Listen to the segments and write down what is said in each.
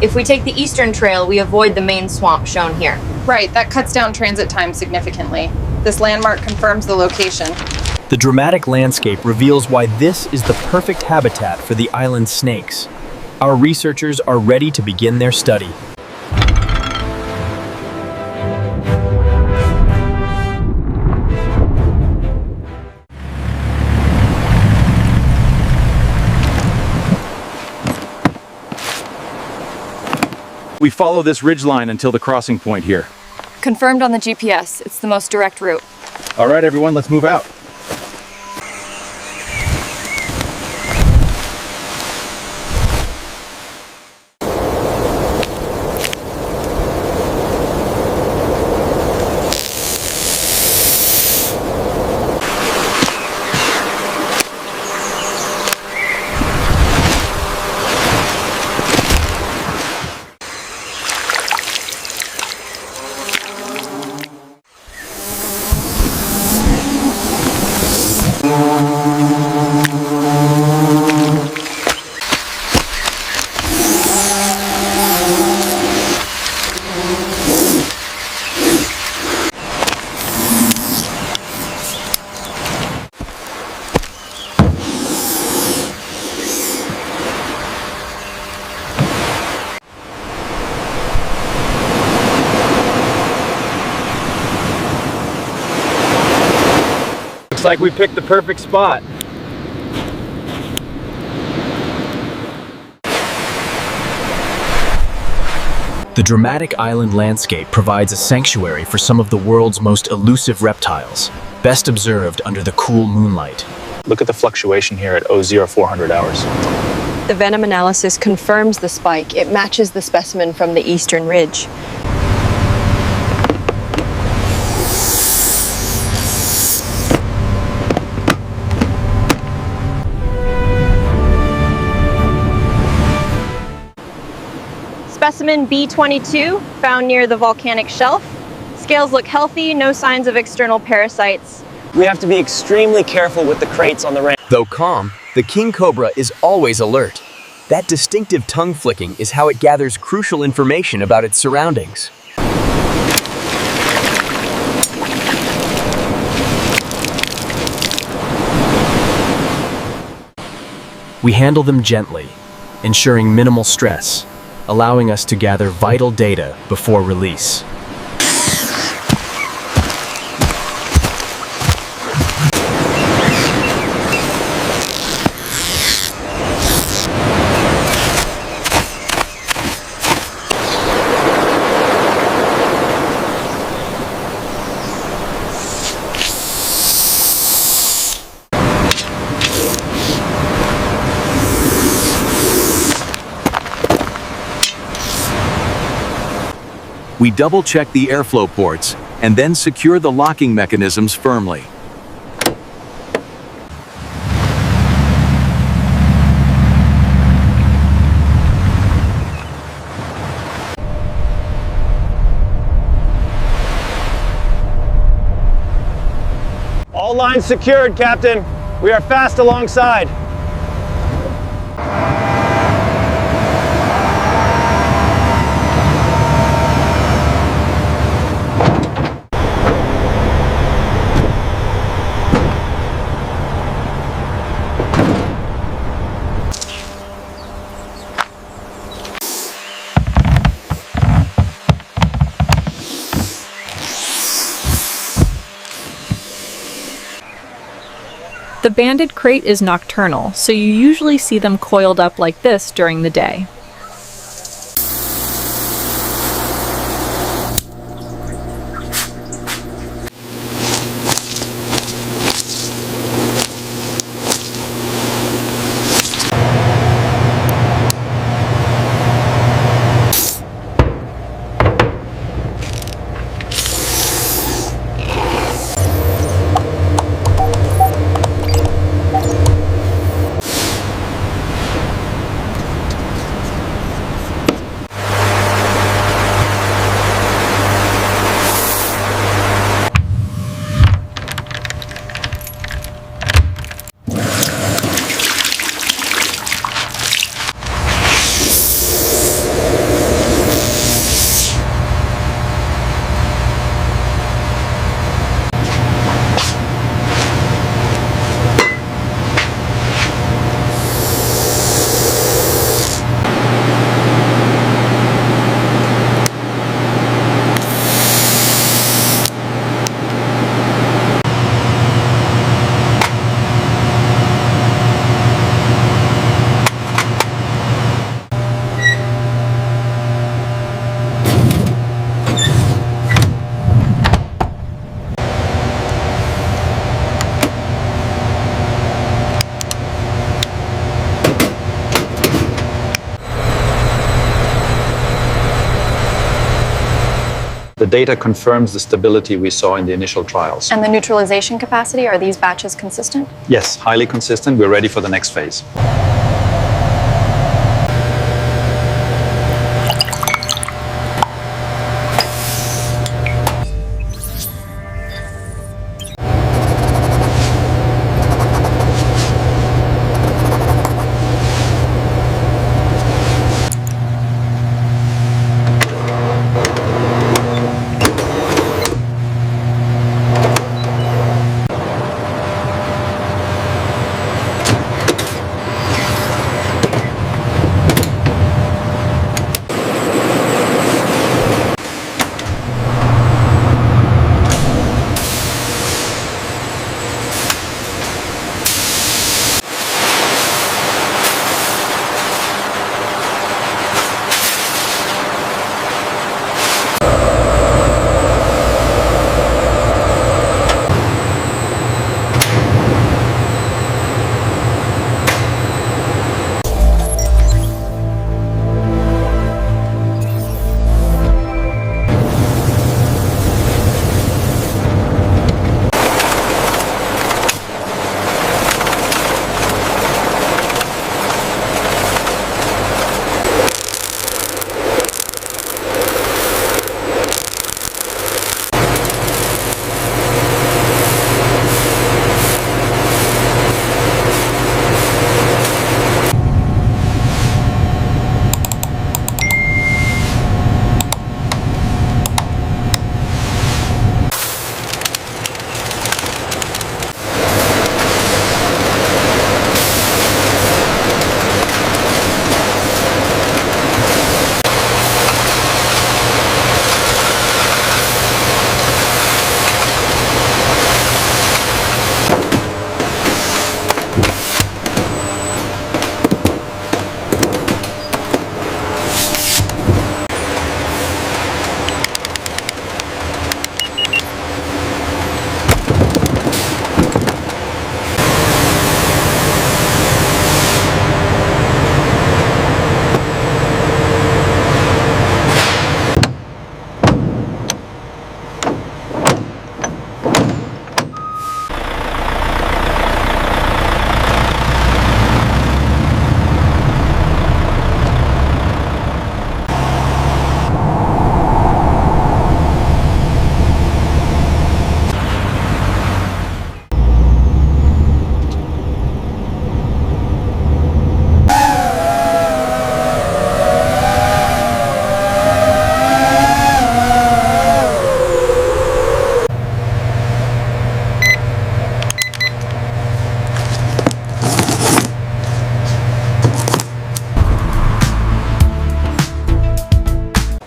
If we take the eastern trail, we avoid the main swamp shown here. Right, that cuts down transit time significantly. This landmark confirms the location. The dramatic landscape reveals why this is the perfect habitat for the island snakes. Our researchers are ready to begin their study. We follow this ridgeline until the crossing point here. Confirmed on the GPS. It's the most direct route. All right, everyone, let's move out. Looks like we picked the perfect spot. The dramatic island landscape provides a sanctuary for some of the world's most elusive reptiles, best observed under the cool moonlight. Look at the fluctuation here at 0400 hours. The venom analysis confirms the spike. It matches the specimen from the eastern ridge. Specimen B22, found near the volcanic shelf. Scales look healthy, no signs of external parasites. We have to be extremely careful with the crates on the ramp. Though calm, the king cobra is always alert. That distinctive tongue flicking is how it gathers crucial information about its surroundings. We handle them gently, ensuring minimal stress, allowing us to gather vital data before release. We double-check the airflow ports and then secure the locking mechanisms firmly. All lines secured, Captain. We are fast alongside. The banded crate is nocturnal, so you usually see them coiled up like this during the day. The data confirms the stability we saw in the initial trials. And the neutralization capacity, are these batches consistent? Yes, highly consistent. We're ready for the next phase.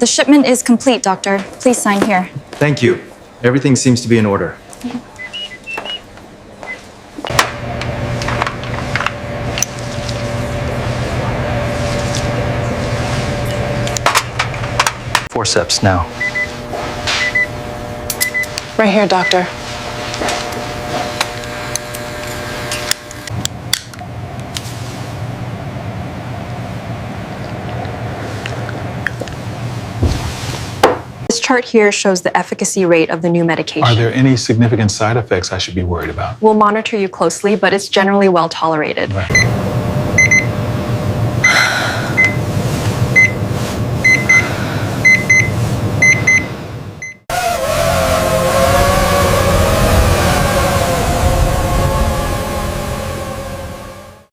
The shipment is complete, Doctor. Please sign here. Thank you. Everything seems to be in order. Forceps now. Right here, Doctor. This chart here shows the efficacy rate of the new medication. Are there any significant side effects I should be worried about? We'll monitor you closely, but it's generally well tolerated. Right.